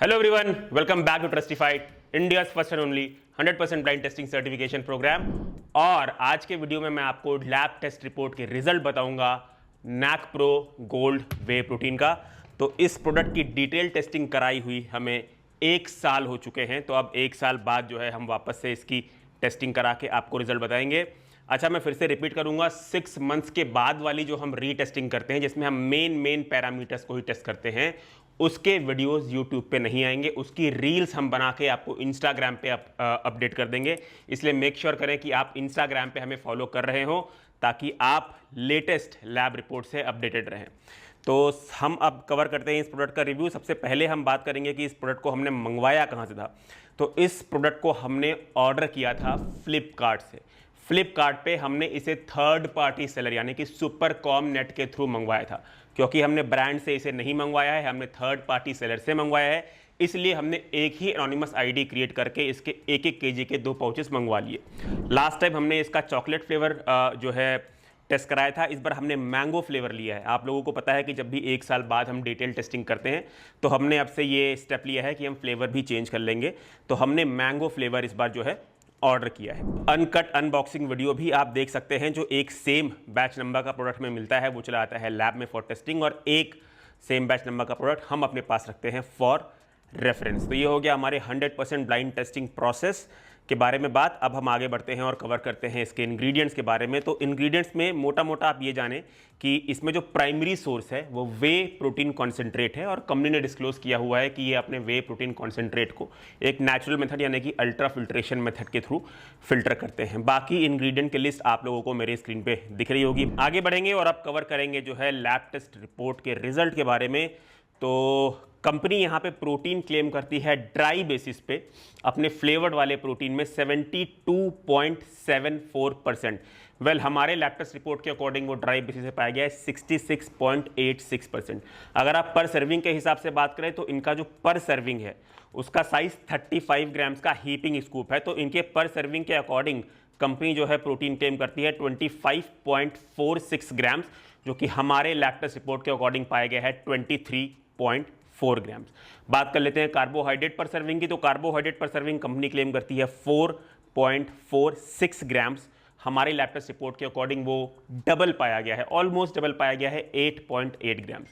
Hello everyone, welcome back to Trustified, India's first and only 100% blind testing certification program. और आज के video में मैं आपको लैब टेस्ट रिपोर्ट के रिजल्ट बताऊंगा Nakpro gold whey protein का। तो इस प्रोडक्ट की डिटेल टेस्टिंग कराई हुई हमें 1 साल हो चुके हैं, तो अब 1 साल बाद जो है हम वापस से इसकी टेस्टिंग करा के आपको रिजल्ट बताएंगे। अच्छा, मैं फिर से रिपीट करूंगा, 6 मंथ्स के बाद वाली जो हम रीटेस्टिंग करते हैं, जिसमें हम मेन पैरामीटर्स को ही टेस्ट करते हैं, उसके वीडियोस यूट्यूब पे नहीं आएंगे। उसकी रील्स हम बना के आपको इंस्टाग्राम पे अपडेट कर देंगे। इसलिए मेक श्योर करें कि आप इंस्टाग्राम पे हमें फॉलो कर रहे हो, ताकि आप लेटेस्ट लैब रिपोर्ट से अपडेटेड रहें। तो हम अब कवर करते हैं इस प्रोडक्ट का रिव्यू। सबसे पहले हम बात करेंगे कि इस प्रोडक्ट को हमने मंगवाया कहाँ से था। तो इस प्रोडक्ट को हमने ऑर्डर किया था फ्लिपकार्ट से। फ्लिपकार्ट पे हमने इसे थर्ड पार्टी सेलर यानी कि सुपरकॉम नेट के थ्रू मंगवाया था, क्योंकि हमने ब्रांड से इसे नहीं मंगवाया है, हमने थर्ड पार्टी सेलर से मंगवाया है। इसलिए हमने एक ही एनोनिमस आईडी क्रिएट करके इसके 1-1 केजी के 2 पाउचेस मंगवा लिए। लास्ट टाइम हमने इसका चॉकलेट फ्लेवर जो है टेस्ट कराया था। इस बार हमने मैंगो फ्लेवर लिया है। आप लोगों को पता है कि जब भी 1 साल बाद हम डिटेल टेस्टिंग करते हैं, तो हमने अब से ये स्टेप लिया है कि हम फ्लेवर भी चेंज कर लेंगे। तो हमने मैंगो फ्लेवर इस बार जो है ऑर्डर किया है। अनकट अनबॉक्सिंग वीडियो भी आप देख सकते हैं, जो एक सेम बैच नंबर का प्रोडक्ट में मिलता है, वो चला आता है लैब में फॉर टेस्टिंग, और एक सेम बैच नंबर का प्रोडक्ट हम अपने पास रखते हैं फॉर रेफरेंस। तो ये हो गया हमारे 100% ब्लाइंड टेस्टिंग प्रोसेस के बारे में बात। अब हम आगे बढ़ते हैं और कवर करते हैं इसके इंग्रेडिएंट्स के बारे में। तो इंग्रेडिएंट्स में मोटा मोटा आप ये जानें कि इसमें जो प्राइमरी सोर्स है वो वे प्रोटीन कॉन्सेंट्रेट है, और कंपनी ने डिस्क्लोज किया हुआ है कि ये अपने वे प्रोटीन कॉन्सेंट्रेट को एक नेचुरल मेथड यानी कि अल्ट्रा फिल्ट्रेशन मेथड के थ्रू फिल्टर करते हैं। बाकी इंग्रेडिएंट की लिस्ट आप लोगों को मेरे स्क्रीन पे दिख रही होगी। आगे बढ़ेंगे और अब कवर करेंगे जो है लैब टेस्ट रिपोर्ट के रिजल्ट के बारे में। तो कंपनी यहाँ पे प्रोटीन क्लेम करती है ड्राई बेसिस पे अपने फ्लेवर्ड वाले प्रोटीन में 72.74%। वेल, हमारे लैब टेस्ट रिपोर्ट के अकॉर्डिंग वो ड्राई बेसिस पे पाया गया है 66.86%। अगर आप पर सर्विंग के हिसाब से बात करें तो इनका जो पर सर्विंग है उसका साइज 35 ग्राम्स का हीपिंग स्कूप है। तो इनके पर सर्विंग के अकॉर्डिंग कंपनी जो है प्रोटीन क्लेम करती है 25.46 ग्राम्स, जो कि हमारे लैब टेस्ट रिपोर्ट के अकॉर्डिंग पाया गया है 23.4 ग्राम्स। बात कर लेते हैं कार्बोहाइड्रेट पर सर्विंग की। तो कार्बोहाइड्रेट पर सर्विंग कंपनी क्लेम करती है 4.46 ग्राम्स। हमारे लैब टेस्ट रिपोर्ट के अकॉर्डिंग वो डबल पाया गया है, ऑलमोस्ट डबल पाया गया है 8.8 ग्राम्स।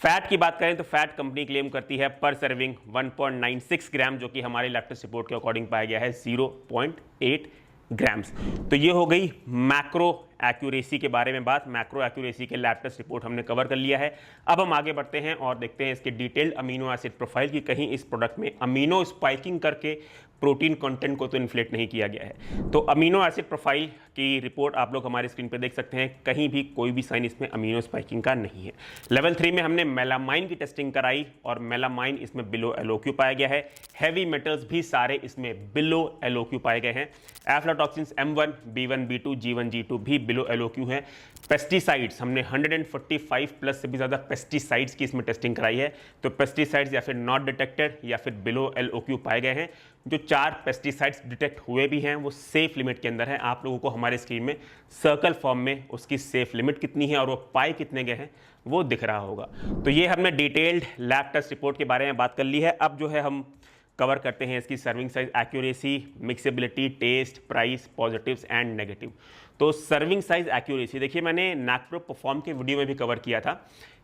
फैट की बात करें तो फैट कंपनी क्लेम करती है पर सर्विंग 1.96 ग्राम, जो कि हमारे लैब टेस्ट रिपोर्ट के अकॉर्डिंग पाया गया है 0.8 ग्राम्स। तो ये हो गई मैक्रो एक्यूरेसी के बारे में बात। मैक्रो एक्यूरेसी के लैब टेस्ट रिपोर्ट हमने कवर कर लिया है। अब हम आगे बढ़ते हैं और देखते हैं इसके डिटेल्ड अमीनो एसिड प्रोफाइल की कहीं इस प्रोडक्ट में अमीनो स्पाइकिंग करके प्रोटीन कंटेंट को तो इन्फ्लेट नहीं किया गया है। तो अमीनो एसिड प्रोफाइल की रिपोर्ट आप लोग हमारे स्क्रीन पर देख सकते हैं। कहीं भी कोई भी साइन इसमें अमीनो स्पाइकिंग का नहीं है। लेवल 3 में हमने मेलामाइन की टेस्टिंग कराई और मेलामाइन इसमें बिलो एलओक्यू पाया गया है। हैवी मेटल्स भी सारे इसमें बिलो एलओक्यू पाए गए हैं। Aflatoxins M1, B1, B2, G1, G2 भी बिलो एलओक्यू हैं। पेस्टिसाइड्स हमने 145 प्लस से भी ज़्यादा पेस्टिसाइड्स की इसमें टेस्टिंग कराई है। तो पेस्टिसाइड्स या फिर नॉट डिटेक्टेड या फिर बिलो एलओक्यू पाए गए हैं। जो 4 पेस्टिसाइड्स डिटेक्ट हुए भी हैं वो सेफ लिमिट के अंदर हैं। आप लोगों को हमारे स्क्रीन में सर्कल फॉर्म में उसकी सेफ लिमिट कितनी है और वो पाए कितने गए हैं वो दिख रहा होगा। तो ये हमने डिटेल्ड लैब टेस्ट रिपोर्ट के बारे में बात कर ली है। अब जो है हम कवर करते हैं इसकी serving size, accuracy, mixability, taste, price, positives and negative. तो सर्विंग साइज एक्यूरेसी देखिए, मैंने नैकप्रो परफॉर्म के वीडियो में भी कवर किया था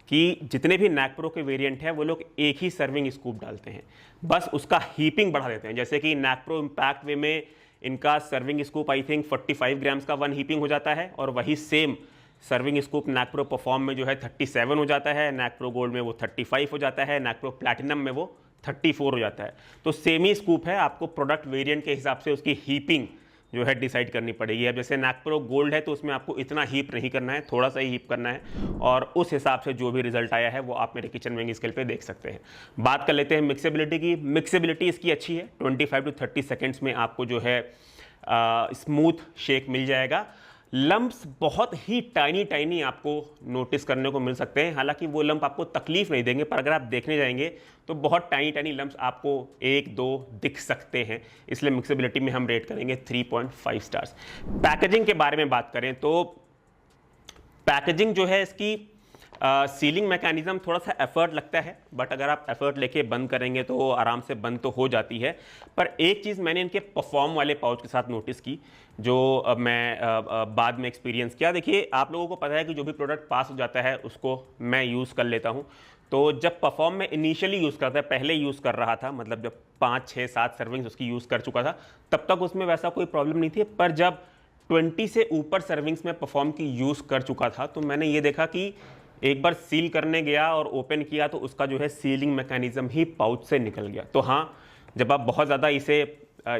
कि जितने भी नैकप्रो के वेरिएंट हैं वो लोग एक ही सर्विंग स्कूप डालते हैं, बस उसका हीपिंग बढ़ा देते हैं। जैसे कि नैकप्रो इम्पैक्ट वे में इनका serving scoop I think 45 grams का 1 हीपिंग हो जाता है, और वही same serving scoop Nakpro perform में जो है 37 हो जाता है, नैकप्रो गोल्ड में वो 35 हो जाता है, नैकप्रो प्लैटिनम में वो 34 हो जाता है। तो सेम ही स्कूप है, आपको प्रोडक्ट वेरिएंट के हिसाब से उसकी हीपिंग जो है डिसाइड करनी पड़ेगी। अब जैसे नैकप्रो गोल्ड है तो उसमें आपको इतना हीप नहीं करना है, थोड़ा सा ही हीप करना है, और उस हिसाब से जो भी रिजल्ट आया है वो आप मेरे किचन वेइंग स्केल पे देख सकते हैं। बात कर लेते हैं मिक्सेबिलिटी की। मिक्सेबिलिटी इसकी अच्छी है, 25 to 30 सेकेंड्स में आपको जो है स्मूथ शेक मिल जाएगा। लंप्स बहुत ही टाइनी आपको नोटिस करने को मिल सकते हैं, हालांकि वो लंप आपको तकलीफ नहीं देंगे, पर अगर आप देखने जाएंगे तो बहुत टाइनी लंप्स आपको 1-2 दिख सकते हैं। इसलिए मिक्सेबिलिटी में हम रेट करेंगे 3.5 स्टार्स। पैकेजिंग के बारे में बात करें तो पैकेजिंग जो है इसकी सीलिंग मैकेनिज्म थोड़ा सा एफर्ट लगता है, बट अगर आप एफर्ट लेके बंद करेंगे तो आराम से बंद तो हो जाती है। पर एक चीज़ मैंने इनके परफॉर्म वाले पाउच के साथ नोटिस की, जो मैं बाद में एक्सपीरियंस किया। देखिए, आप लोगों को पता है कि जो भी प्रोडक्ट पास हो जाता है उसको मैं यूज़ कर लेता हूँ। तो जब परफॉर्म में इनिशियली यूज़ करता है, पहले यूज़ कर रहा था, मतलब जब 5, 6, 7 सर्विंग्स उसकी यूज़ कर चुका था, तब तक उसमें वैसा कोई प्रॉब्लम नहीं थी। पर जब 20 से ऊपर सर्विंग्स में परफॉर्म की यूज़ कर चुका था, तो मैंने ये देखा कि एक बार सील करने गया और ओपन किया तो उसका जो है सीलिंग मैकेनिज्म ही पाउच से निकल गया। तो हाँ, जब आप बहुत ज़्यादा इसे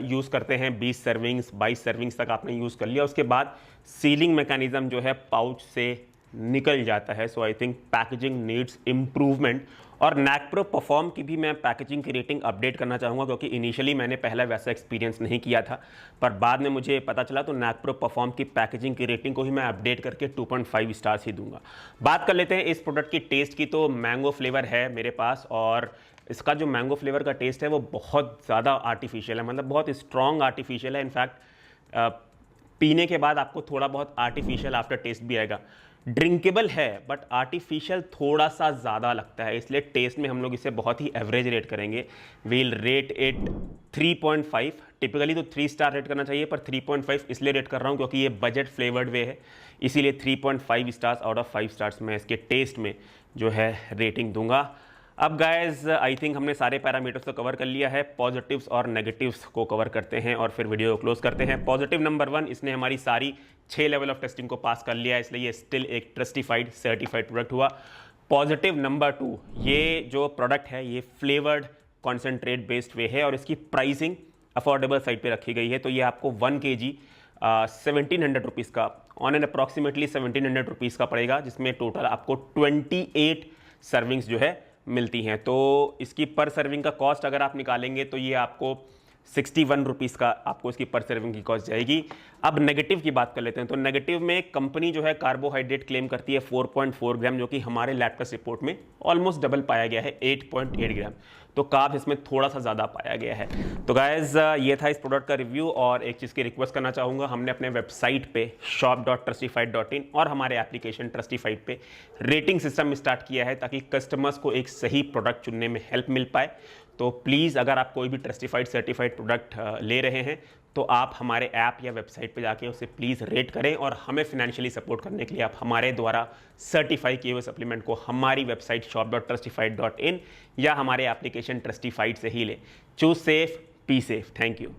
यूज़ करते हैं, 20 सर्विंग्स 22 सर्विंग्स तक आपने यूज़ कर लिया, उसके बाद सीलिंग मैकेनिज्म जो है पाउच से निकल जाता है। So I think packaging needs improvement. और नैकप्रो परफॉर्म की भी मैं पैकेजिंग की रेटिंग अपडेट करना चाहूँगा, क्योंकि इनिशियली मैंने पहला वैसा एक्सपीरियंस नहीं किया था, पर बाद में मुझे पता चला तो नैकप्रो परफॉर्म की पैकेजिंग की रेटिंग को ही मैं अपडेट करके 2.5 स्टार्स ही दूंगा। बात कर लेते हैं इस प्रोडक्ट की टेस्ट की। तो मैंगो फ्लेवर है मेरे पास, और इसका जो मैंगो फ्लेवर का टेस्ट है वो बहुत ज़्यादा आर्टिफिशियल है, मतलब बहुत स्ट्रॉन्ग आर्टिफिशियल है। इनफैक्ट पीने के बाद आपको थोड़ा बहुत आर्टिफिशियल आफ्टर टेस्ट भी आएगा। ड्रिंकेबल है, बट आर्टिफिशियल थोड़ा सा ज़्यादा लगता है, इसलिए टेस्ट में हम लोग इसे बहुत ही एवरेज रेट करेंगे। We'll rate it 3.5। टिपिकली तो 3 स्टार रेट करना चाहिए, पर 3.5 इसलिए रेट कर रहा हूँ क्योंकि ये बजट फ्लेवर्ड वे है, इसीलिए 3.5 स्टार्स आउट ऑफ 5 स्टार्स मैं इसके टेस्ट में जो है रेटिंग दूंगा। अब गाइज आई थिंक हमने सारे पैरामीटर्स को कवर कर लिया है। पॉजिटिव्स और नेगेटिव्स को कवर करते हैं और फिर वीडियो को क्लोज करते हैं। पॉजिटिव नंबर 1, इसने हमारी सारी 6 लेवल ऑफ टेस्टिंग को पास कर लिया है, इसलिए ये स्टिल एक ट्रस्टिफाइड सर्टिफाइड प्रोडक्ट हुआ। पॉजिटिव नंबर 2, ये जो प्रोडक्ट है ये फ्लेवर्ड कॉन्सेंट्रेट बेस्ड वे है और इसकी प्राइसिंग अफोर्डेबल साइड पे रखी गई है। तो ये आपको 1 kg 1700 रुपीज़ का, ऑन एन अप्रॉक्सीमेटली 1700 रुपीज़ का पड़ेगा, जिसमें टोटल आपको 28 सर्विंग्स जो है मिलती हैं। तो इसकी पर सर्विंग का कॉस्ट अगर आप निकालेंगे तो ये आपको 61 रुपीज़ का आपको इसकी पर सर्विंग की कॉस्ट जाएगी। अब नेगेटिव की बात कर लेते हैं। तो नेगेटिव में कंपनी जो है कार्बोहाइड्रेट क्लेम करती है 4.4 ग्राम, जो कि हमारे लैब टेस्ट रिपोर्ट में ऑलमोस्ट डबल पाया गया है, 8.8 ग्राम। तो कार्ब इसमें थोड़ा सा ज़्यादा पाया गया है। तो गाइज ये था इस प्रोडक्ट का रिव्यू। और एक चीज़ की रिक्वेस्ट करना चाहूँगा, हमने अपने वेबसाइट पे shop.trustified.in और हमारे एप्लीकेशन ट्रस्टिफाइड पे रेटिंग सिस्टम स्टार्ट किया है, ताकि कस्टमर्स को एक सही प्रोडक्ट चुनने में हेल्प मिल पाए। तो प्लीज़ अगर आप कोई भी ट्रस्टिफाइड सर्टिफाइड प्रोडक्ट ले रहे हैं तो आप हमारे ऐप या वेबसाइट पे जाके उसे प्लीज़ रेट करें, और हमें फिनेंशियली सपोर्ट करने के लिए आप हमारे द्वारा सर्टिफाई किए हुए सप्लीमेंट को हमारी वेबसाइट shop.trustified.in या हमारे एप्लीकेशन ट्रस्टिफाइड से ही लें। Choose safe, be safe. Thank you.